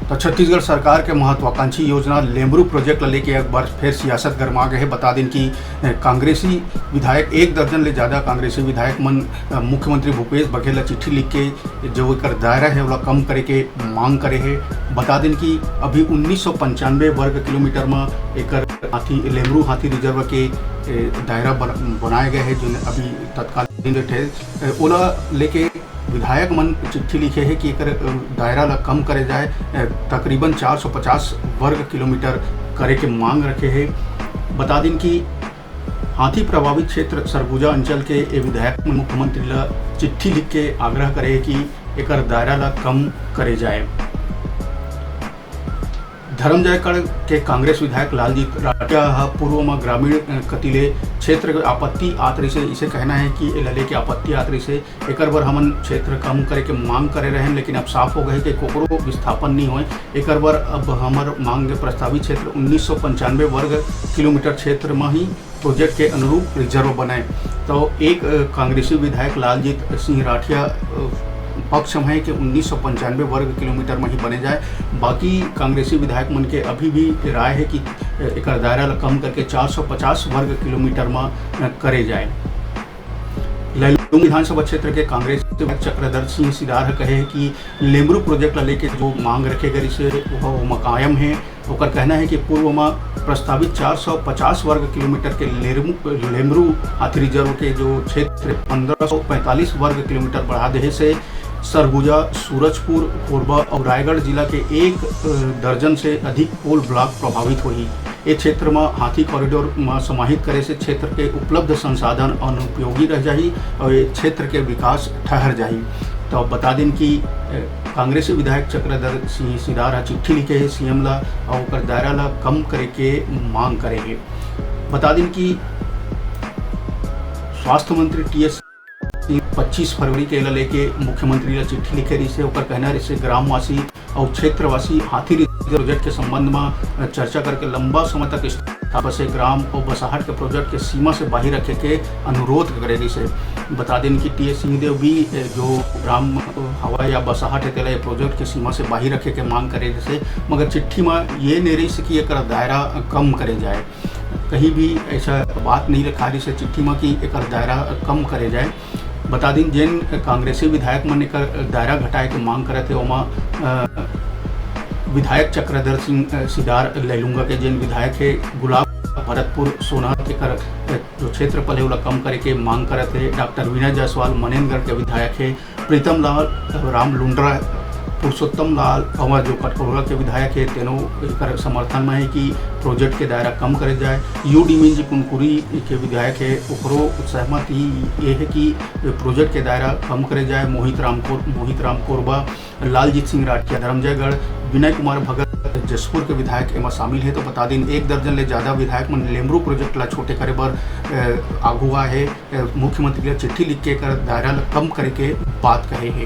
तो छत्तीसगढ़ सरकार के महत्वाकांक्षी योजना लेमरू प्रोजेक्ट ला लेके एक बार फिर सियासत गरमा गए है। बता दें कि कांग्रेसी विधायक 1 दर्जन ले ज़्यादा कांग्रेसी विधायक मन मुख्यमंत्री भूपेश बघेल ला चिट्ठी लिख के जो एकर दायरा है वो कम करे के मांग करे है। बता दें कि अभी 1995 वर्ग किलोमीटर में एकर लेमरू हाथी रिजर्व के दायरा बनाए गए हैं, जो अभी तत्कालीन ओला लेके विधायक मन चिट्ठी लिखे है कि एकर दायरा ला कम करे जाए, तकरीबन 450 वर्ग किलोमीटर करे के मांग रखे है। बता दें कि हाथी प्रभावित क्षेत्र सरगुजा अंचल के विधायक मुख्यमंत्री ला चिट्ठी लिख के आग्रह करे कि एकर दायरा ला कम करे जाए। धर्मजयगढ़ के कांग्रेस विधायक लालजीत राठिया पूर्व में ग्रामीण कतिले क्षेत्र के आपत्ति आतरी से इसे कहना है कि लले के आपत्ति आतरी से एकर बर हमन क्षेत्र कम करे के मांग करे रहे, लेकिन अब साफ हो गए कि कोकरो विस्थापन नहीं होए। एकर बर अब हमार मांग प्रस्तावित क्षेत्र 1995 वर्ग किलोमीटर क्षेत्र में ही प्रोजेक्ट के अनुरूप रिजर्व बनाए। तो एक कांग्रेसी विधायक लालजीत सिंह राठिया पक्ष में है कि 1995 वर्ग किलोमीटर में ही बने जाए। बाकी कांग्रेसी विधायक मन के अभी भी राय है कि एकर दायरा कम करके 450 वर्ग किलोमीटर में करे जाए। लैलूंग विधानसभा क्षेत्र के कांग्रेस चक्रधर सिंह सिदार कहे हैं कि लेमरू प्रोजेक्ट लेके जो मांग रखे गए से वो मकायम है। ओकर कहना है कि पूर्व में प्रस्तावित 450 वर्ग किलोमीटर के लेमरू हाथी रिजर्व के जो क्षेत्र 1545 वर्ग किलोमीटर बढ़ा दे से सरगुजा, सूरजपुर, कोरबा और रायगढ़ जिला के 1 दर्जन से अधिक कोल ब्लॉक प्रभावित हुई। ये क्षेत्र में हाथी कॉरिडोर में समाहित करे से क्षेत्र के उपलब्ध संसाधन अनुपयोगी रह जाही और ये क्षेत्र के विकास ठहर जाही। तो बता दें कि कांग्रेसी विधायक चक्रधर सिंह सिदार चिट्ठी लिखे है सीएम ला और ओकर दायरा ला कम करे के मांग करेंगे। बता दें कि स्वास्थ्य मंत्री टीएस 25 फरवरी के लेके मुख्यमंत्री ला चिट्ठी लिखे रही से ओकर कहना रही से ग्रामवासी और क्षेत्रवासी हाथी रिजर्व प्रोजेक्ट के संबंध में चर्चा करके लंबा समय तक बसे ग्राम और बसाहट के प्रोजेक्ट के सीमा से बाहर रखे के अनुरोध करे रही से। बता दें कि टी एस सिंहदेव भी जो ग्राम हवा या बसाहट है प्रोजेक्ट के सीमा से बाहर रखे के मांग करे से, मगर चिट्ठी में ये नहीं रही से कि एक दायरा कम करे जाए। कहीं भी ऐसा बात नहीं रखा रही से चिट्ठी में कि एक दायरा कम करे जाए। बता दें जिन कांग्रेसी विधायक मन एक दायरा घटाए के मांग करे थे वहाँ विधायक चक्रधर सिंह सिदार लैलूंगा के जिन विधायक है गुलाब भरतपुर सोनार के जो क्षेत्रफल है वो कम करे के मांग करे थे। डॉक्टर विनय जायसवाल मनेनगढ़ के विधायक है, प्रीतम लाल राम लुंड्रा, पुरुषोत्तम लाल और जो कटकोरा के विधायक है तीनों एक समर्थन में है कि प्रोजेक्ट के दायरा कम करे जाए। यू डिमिंजी कुनकुरी के विधायक है ओकरो सहमति ये है कि प्रोजेक्ट के दायरा कम करे जाए। मोहित राम कोरबा, लालजीत सिंह राठिया धर्मजयगढ़, विनय कुमार भगत जसपुर के विधायक एमा शामिल है। तो बता दें 1 दर्जन ले ज़्यादा विधायक मन लेमरू प्रोजेक्ट ला छोटे करे बर आगुआ है। मुख्यमंत्री चिट्ठी लिख के दायरा कम करे के बात कहे है।